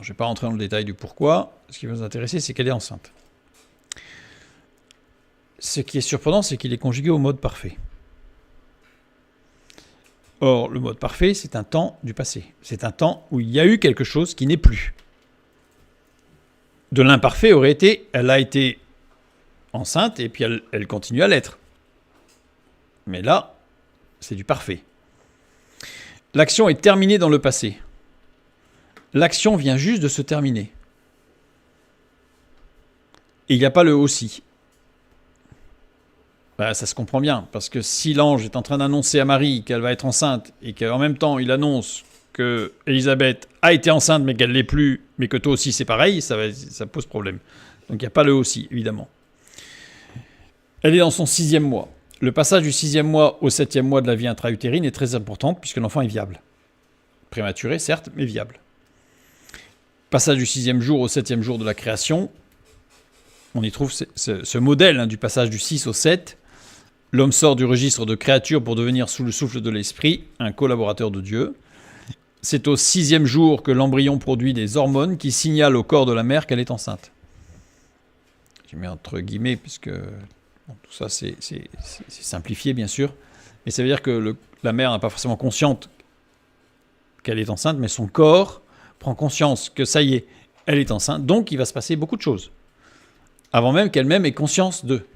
Je ne vais pas rentrer dans le détail du pourquoi. Ce qui va nous intéresser, c'est qu'elle est enceinte. Ce qui est surprenant, c'est qu'il est conjugué au mode parfait. Or, le mode parfait, c'est un temps du passé. C'est un temps où il y a eu quelque chose qui n'est plus. De l'imparfait aurait été, elle a été enceinte et puis elle continue à l'être. Mais là, c'est du parfait. L'action est terminée dans le passé. L'action vient juste de se terminer. Et il n'y a pas le aussi. Ça se comprend bien, parce que si l'ange est en train d'annoncer à Marie qu'elle va être enceinte, et qu'en même temps il annonce que Élisabeth a été enceinte mais qu'elle ne l'est plus, mais que toi aussi c'est pareil, ça pose problème. Donc il n'y a pas le aussi, évidemment. Elle est dans son 6e mois. Le passage du 6e mois au 7e mois de la vie intra-utérine est très important, puisque l'enfant est viable. Prématuré, certes, mais viable. Passage du 6e jour au 7e jour de la création, on y trouve ce modèle du passage du 6 au 7. L'homme sort du registre de créature pour devenir sous le souffle de l'esprit un collaborateur de Dieu. C'est au 6e jour que l'embryon produit des hormones qui signalent au corps de la mère qu'elle est enceinte. Je mets entre guillemets, puisque tout ça c'est simplifié bien sûr, mais ça veut dire que la mère n'est pas forcément consciente qu'elle est enceinte, mais son corps prend conscience que ça y est, elle est enceinte, donc il va se passer beaucoup de choses, avant même qu'elle-même ait conscience d'eux.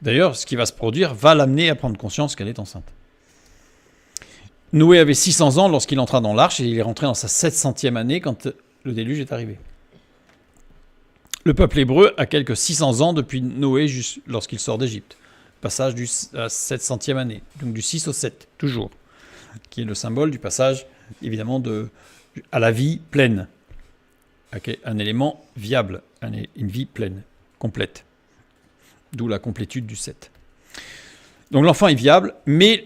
D'ailleurs, ce qui va se produire va l'amener à prendre conscience qu'elle est enceinte. Noé avait 600 ans lorsqu'il entra dans l'arche et il est rentré dans sa 700e année quand le déluge est arrivé. Le peuple hébreu a quelques 600 ans depuis Noé lorsqu'il sort d'Égypte. Passage à la 700e année, donc du 6 au 7, toujours, qui est le symbole du passage, évidemment, à la vie pleine. Okay, un élément viable, une vie pleine, complète. D'où la complétude du 7. Donc l'enfant est viable, mais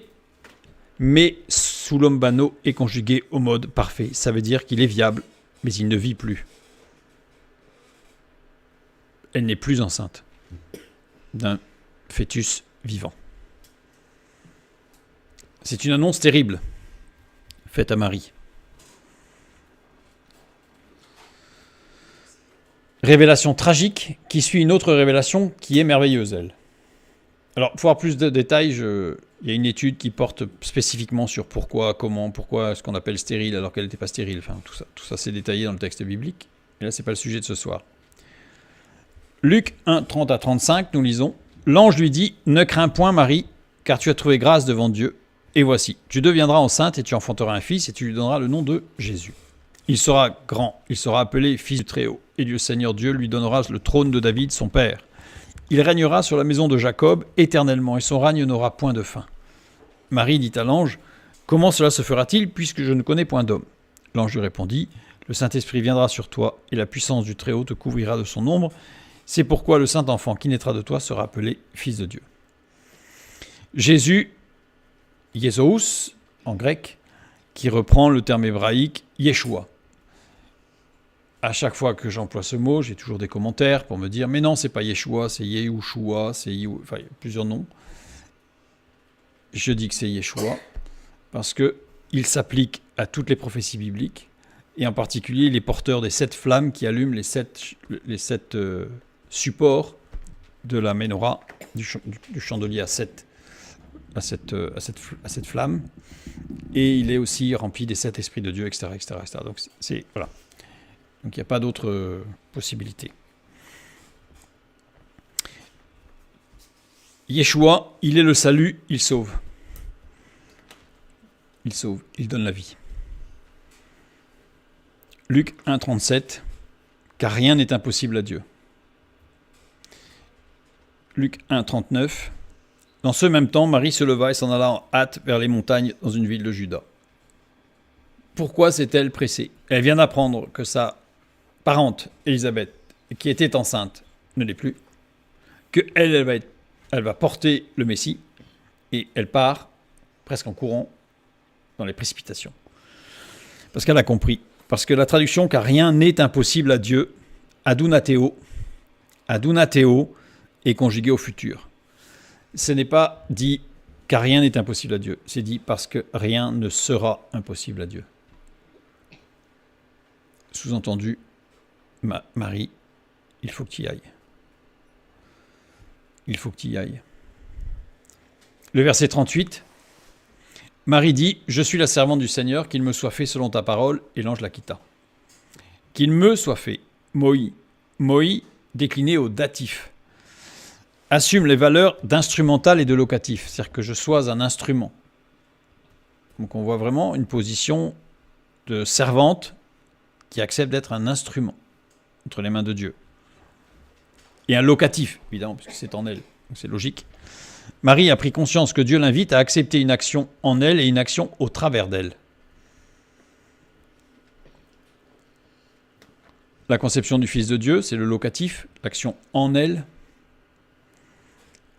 Soulambano est conjugué au mode parfait. Ça veut dire qu'il est viable, mais il ne vit plus. Elle n'est plus enceinte d'un fœtus vivant. C'est une annonce terrible faite à Marie. Révélation tragique qui suit une autre révélation qui est merveilleuse, elle. Alors, pour avoir plus de détails, il y a une étude qui porte spécifiquement sur pourquoi, comment, pourquoi ce qu'on appelle stérile alors qu'elle n'était pas stérile. Enfin, tout ça c'est détaillé dans le texte biblique. Et là, ce n'est pas le sujet de ce soir. Luc 1, 30 à 35, nous lisons. L'ange lui dit, « Ne crains point, Marie, car tu as trouvé grâce devant Dieu. Et voici, tu deviendras enceinte et tu enfanteras un fils et tu lui donneras le nom de Jésus. Il sera grand, il sera appelé Fils du Très-Haut. Et Dieu Seigneur Dieu lui donnera le trône de David, son père. Il régnera sur la maison de Jacob éternellement, et son règne n'aura point de fin. » Marie dit à l'ange, « Comment cela se fera-t-il, puisque je ne connais point d'homme ?» L'ange lui répondit, « Le Saint-Esprit viendra sur toi, et la puissance du Très-Haut te couvrira de son ombre. C'est pourquoi le Saint-Enfant qui naîtra de toi sera appelé Fils de Dieu. » Jésus, Iesous, en grec, qui reprend le terme hébraïque Yeshua. À chaque fois que j'emploie ce mot, j'ai toujours des commentaires pour me dire « Mais non, c'est pas Yeshua, c'est Yehoshua, c'est enfin, il y a plusieurs noms. » Je dis que c'est Yeshua parce qu'il s'applique à toutes les prophéties bibliques et en particulier il est porteur des 7 flammes qui allument les sept supports de la menorah, du chandelier à 7 flammes. Et il est aussi rempli des 7 esprits de Dieu, etc. etc., etc. Donc c'est voilà. Donc il n'y a pas d'autre possibilité. Yeshua, il est le salut, il sauve. Il sauve, il donne la vie. Luc 1, 37, car rien n'est impossible à Dieu. Luc 1, 39, dans ce même temps, Marie se leva et s'en alla en hâte vers les montagnes dans une ville de Juda. Pourquoi s'est-elle pressée ? Elle vient d'apprendre que sa parente, Élisabeth, qui était enceinte, ne l'est plus, qu'elle va porter le Messie, et elle part, presque en courant, dans les précipitations. Parce qu'elle a compris. Parce que la traduction « car rien n'est impossible à Dieu », adunathéo, est conjuguée au futur. Ce n'est pas dit « car rien n'est impossible à Dieu », c'est dit parce que rien ne sera impossible à Dieu. Sous-entendu, Marie, il faut que tu y ailles. Il faut que tu y ailles. Le verset 38, Marie dit, « Je suis la servante du Seigneur, qu'il me soit fait selon ta parole. » Et l'ange la quitta. Qu'il me soit fait. Moi, décliné au datif, assume les valeurs d'instrumental et de locatif. C'est-à-dire que je sois un instrument. Donc on voit vraiment une position de servante qui accepte d'être un instrument entre les mains de Dieu. Et un locatif, évidemment, puisque c'est en elle. Donc c'est logique. Marie a pris conscience que Dieu l'invite à accepter une action en elle et une action au travers d'elle. La conception du Fils de Dieu, c'est le locatif, l'action en elle.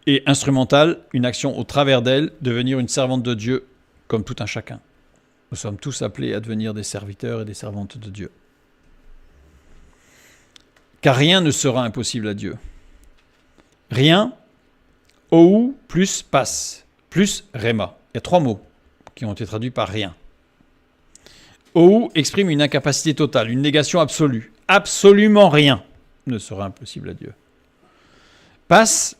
Et instrumentale, une action au travers d'elle, devenir une servante de Dieu comme tout un chacun. Nous sommes tous appelés à devenir des serviteurs et des servantes de Dieu. Car rien ne sera impossible à Dieu. Rien, ou plus passe, plus réma. Il y a 3 mots qui ont été traduits par rien. Ou exprime une incapacité totale, une négation absolue. Absolument rien ne sera impossible à Dieu. Passe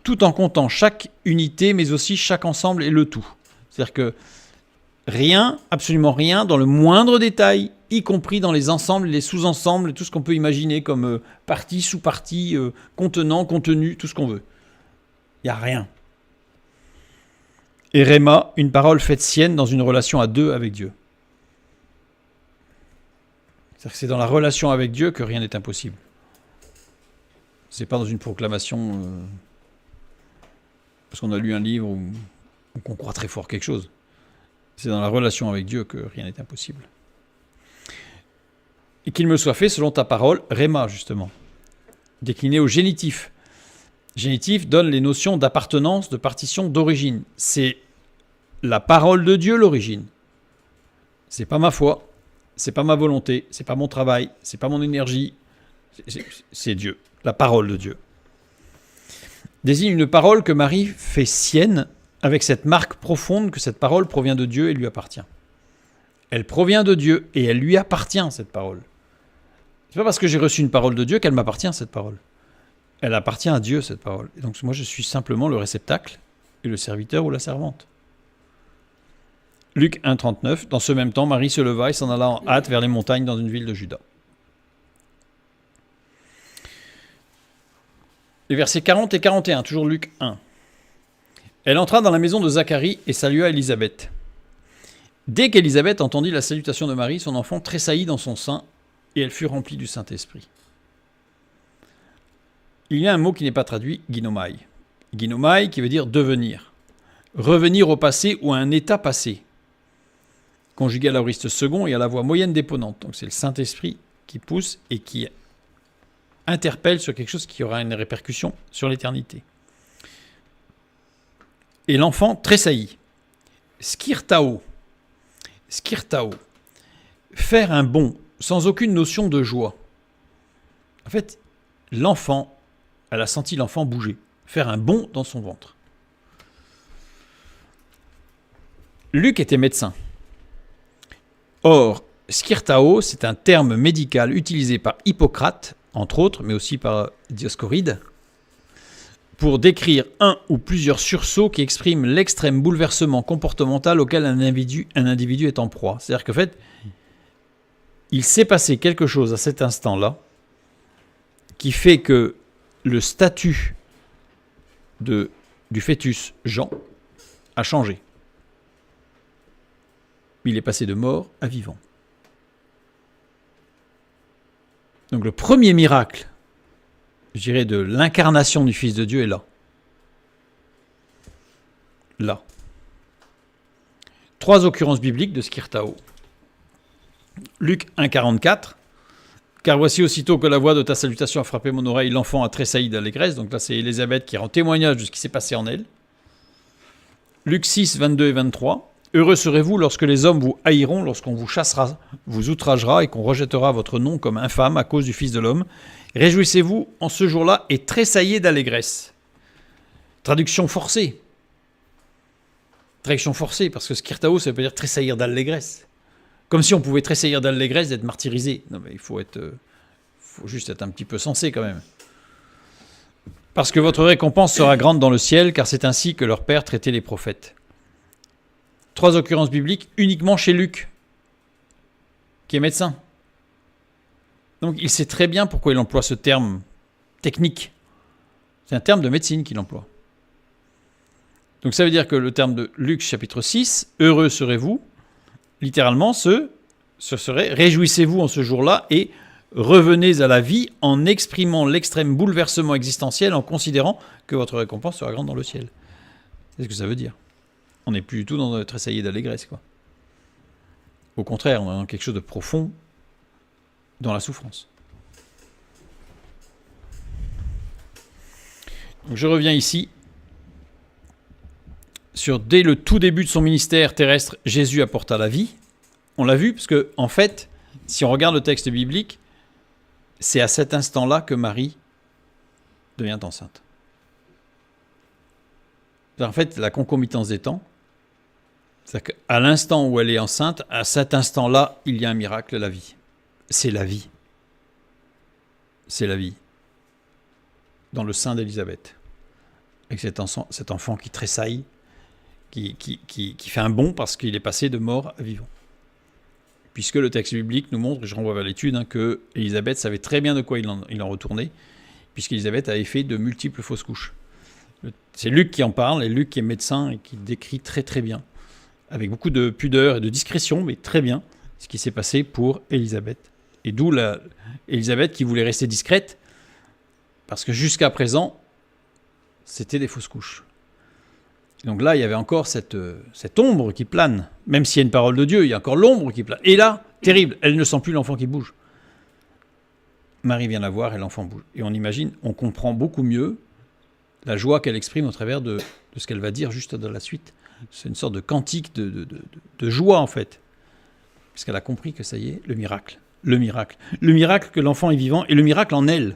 tout en comptant chaque unité, mais aussi chaque ensemble et le tout. C'est-à-dire que rien, absolument rien, dans le moindre détail, y compris dans les ensembles, les sous-ensembles, tout ce qu'on peut imaginer comme partie, sous-partie, contenant, contenu, tout ce qu'on veut. Il n'y a rien. Et réma, une parole faite sienne dans une relation à 2 avec Dieu. C'est-à-dire que c'est dans la relation avec Dieu que rien n'est impossible. Ce n'est pas dans une proclamation parce qu'on a lu un livre ou qu'on croit très fort quelque chose. C'est dans la relation avec Dieu que rien n'est impossible. Et qu'il me soit fait selon ta parole, réma justement, décliné au génitif. Génitif donne les notions d'appartenance, de partition, d'origine. C'est la parole de Dieu l'origine. C'est pas ma foi, c'est pas ma volonté, c'est pas mon travail, c'est pas mon énergie, c'est Dieu, la parole de Dieu. Désigne une parole que Marie fait sienne avec cette marque profonde que cette parole provient de Dieu et lui appartient. Elle provient de Dieu et elle lui appartient, cette parole. C'est pas parce que j'ai reçu une parole de Dieu qu'elle m'appartient, cette parole. Elle appartient à Dieu, cette parole. Et donc moi, je suis simplement le réceptacle et le serviteur ou la servante. Luc 1, 39. Dans ce même temps, Marie se leva et s'en alla en hâte vers les montagnes dans une ville de Juda. Les versets 40 et 41, toujours Luc 1. Elle entra dans la maison de Zacharie et salua Élisabeth. Dès qu'Élisabeth entendit la salutation de Marie, son enfant tressaillit dans son sein et elle fut remplie du Saint-Esprit. Il y a un mot qui n'est pas traduit, ginomai. Ginomai qui veut dire devenir. Revenir au passé ou à un état passé. Conjugué à l'aoriste second et à la voix moyenne déponente. Donc c'est le Saint-Esprit qui pousse et qui interpelle sur quelque chose qui aura une répercussion sur l'éternité. Et l'enfant tressaillit. Skirtao. Skirtao. Faire un bond sans aucune notion de joie. En fait, l'enfant, elle a senti l'enfant bouger, faire un bond dans son ventre. Luc était médecin. Or, skirtao, c'est un terme médical utilisé par Hippocrate, entre autres, mais aussi par Dioscoride, pour décrire un ou plusieurs sursauts qui expriment l'extrême bouleversement comportemental auquel un individu est en proie. C'est-à-dire qu'en fait, il s'est passé quelque chose à cet instant-là qui fait que le statut du fœtus Jean a changé. Il est passé de mort à vivant. Donc le premier miracle, je dirais, de l'incarnation du Fils de Dieu est là. Là. 3 occurrences bibliques de skirtao. Luc 1, 44. Car voici aussitôt que la voix de ta salutation a frappé mon oreille, l'enfant a tressailli d'allégresse. Donc là, c'est Élisabeth qui rend témoignage de ce qui s'est passé en elle. Luc 6, 22 et 23. Heureux serez-vous lorsque les hommes vous haïront, lorsqu'on vous chassera, vous outragera et qu'on rejettera votre nom comme infâme à cause du Fils de l'homme. Réjouissez-vous en ce jour-là et tressaillez d'allégresse. Traduction forcée. Traduction forcée, parce que skirtao, ça veut dire tressaillir d'allégresse. Comme si on pouvait tressaillir d'allégresse d'être martyrisé. Non, mais il faut juste être un petit peu sensé quand même. Parce que votre récompense sera grande dans le ciel, car c'est ainsi que leur père traitait les prophètes. 3 occurrences bibliques uniquement chez Luc, qui est médecin. Donc il sait très bien pourquoi il emploie ce terme technique. C'est un terme de médecine qu'il emploie. Donc ça veut dire que le terme de Luc chapitre 6, « Heureux serez-vous », littéralement, ce serait « Réjouissez-vous en ce jour-là et revenez à la vie en exprimant l'extrême bouleversement existentiel en considérant que votre récompense sera grande dans le ciel. » C'est ce que ça veut dire. On n'est plus du tout dans le tressaillir d'allégresse, quoi. Au contraire, on est dans quelque chose de profond dans la souffrance. Donc je reviens ici sur dès le tout début de son ministère terrestre, Jésus apporta la vie. On l'a vu parce que, en fait, si on regarde le texte biblique, c'est à cet instant-là que Marie devient enceinte. En fait, la concomitance des temps, c'est qu'à l'instant où elle est enceinte, à cet instant-là, il y a un miracle, la vie. C'est la vie. C'est la vie. Dans le sein d'Élisabeth. Avec cet enfant qui tressaille, qui fait un bond parce qu'il est passé de mort à vivant. Puisque le texte biblique nous montre, et je renvoie vers l'étude, que Élisabeth savait très bien de quoi il en retournait, puisqu'Élisabeth avait fait de multiples fausses couches. C'est Luc qui en parle, et Luc qui est médecin et qui décrit très très bien, avec beaucoup de pudeur et de discrétion, mais très bien, ce qui s'est passé pour Élisabeth. Et d'où Élisabeth qui voulait rester discrète, parce que jusqu'à présent, c'était des fausses couches. Donc là, il y avait encore cette ombre qui plane. Même s'il y a une parole de Dieu, il y a encore l'ombre qui plane. Et là, terrible, elle ne sent plus l'enfant qui bouge. Marie vient la voir et l'enfant bouge. Et on imagine, on comprend beaucoup mieux la joie qu'elle exprime au travers de ce qu'elle va dire juste dans la suite. C'est une sorte de cantique de joie, en fait. Parce qu'elle a compris que ça y est, le miracle. Le miracle. Le miracle que l'enfant est vivant et le miracle en elle,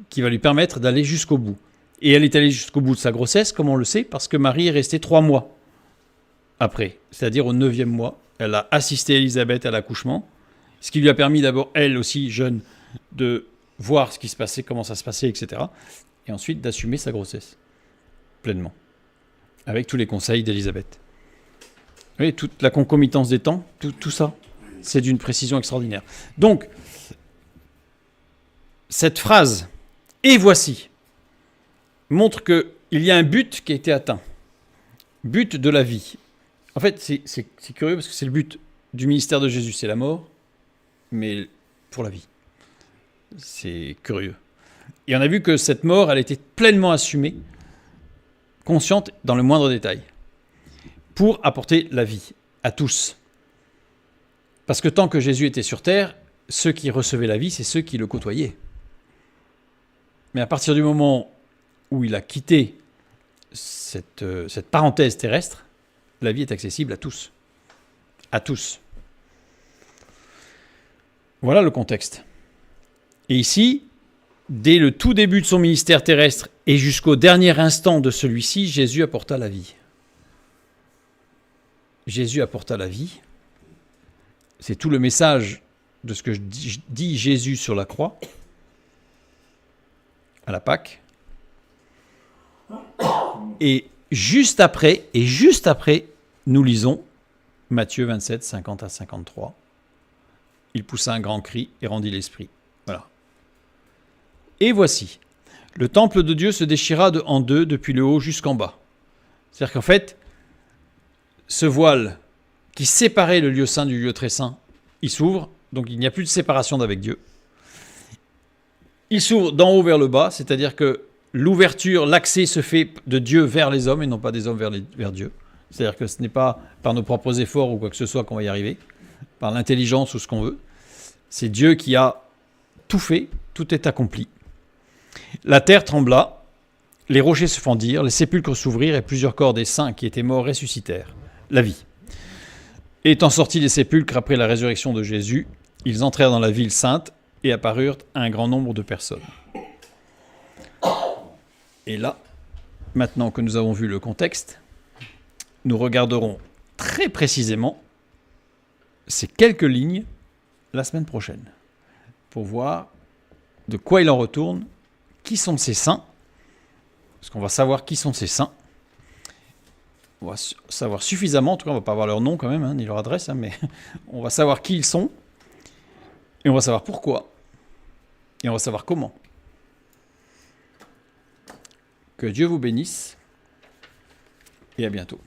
qui va lui permettre d'aller jusqu'au bout. Et elle est allée jusqu'au bout de sa grossesse, comme on le sait, parce que Marie est restée 3 mois après. C'est-à-dire au 9e mois. Elle a assisté Élisabeth à l'accouchement. Ce qui lui a permis d'abord, elle aussi, jeune, de voir ce qui se passait, comment ça se passait, etc. Et ensuite d'assumer sa grossesse, pleinement, avec tous les conseils d'Élisabeth. Vous voyez, toute la concomitance des temps, tout ça, c'est d'une précision extraordinaire. Donc, cette phrase « et voici » montre qu'il y a un but qui a été atteint. But de la vie. En fait, c'est curieux parce que c'est le but du ministère de Jésus, c'est la mort, mais pour la vie. C'est curieux. Et on a vu que cette mort, elle était pleinement assumée, consciente dans le moindre détail, pour apporter la vie à tous. Parce que tant que Jésus était sur terre, ceux qui recevaient la vie, c'est ceux qui le côtoyaient. Mais à partir du moment où il a quitté cette parenthèse terrestre, la vie est accessible à tous. À tous. Voilà le contexte. Et ici, dès le tout début de son ministère terrestre et jusqu'au dernier instant de celui-ci, Jésus apporta la vie. Jésus apporta la vie. C'est tout le message de ce que dit Jésus sur la croix, à la Pâque. Et juste après, nous lisons Matthieu 27, 50 à 53. Il poussa un grand cri et rendit l'esprit. Voilà. Et voici, le temple de Dieu se déchira en deux depuis le haut jusqu'en bas. C'est-à-dire qu'en fait, ce voile qui séparait le lieu saint du lieu très saint, il s'ouvre, donc il n'y a plus de séparation d'avec Dieu. Il s'ouvre d'en haut vers le bas, c'est-à-dire que l'ouverture, l'accès se fait de Dieu vers les hommes et non pas des hommes vers Dieu. C'est-à-dire que ce n'est pas par nos propres efforts ou quoi que ce soit qu'on va y arriver, par l'intelligence ou ce qu'on veut. C'est Dieu qui a tout fait, tout est accompli. La terre trembla, les rochers se fendirent, les sépulcres s'ouvrirent et plusieurs corps des saints qui étaient morts ressuscitèrent. La vie. Étant sortis des sépulcres après la résurrection de Jésus, ils entrèrent dans la ville sainte et apparurent à un grand nombre de personnes. Et là, maintenant que nous avons vu le contexte, nous regarderons très précisément ces quelques lignes la semaine prochaine pour voir de quoi il en retourne, qui sont ces saints, parce qu'on va savoir qui sont ces saints. On va savoir suffisamment, en tout cas on ne va pas avoir leur nom quand même, ni leur adresse, mais on va savoir qui ils sont, et on va savoir pourquoi, et on va savoir comment. Que Dieu vous bénisse, et à bientôt.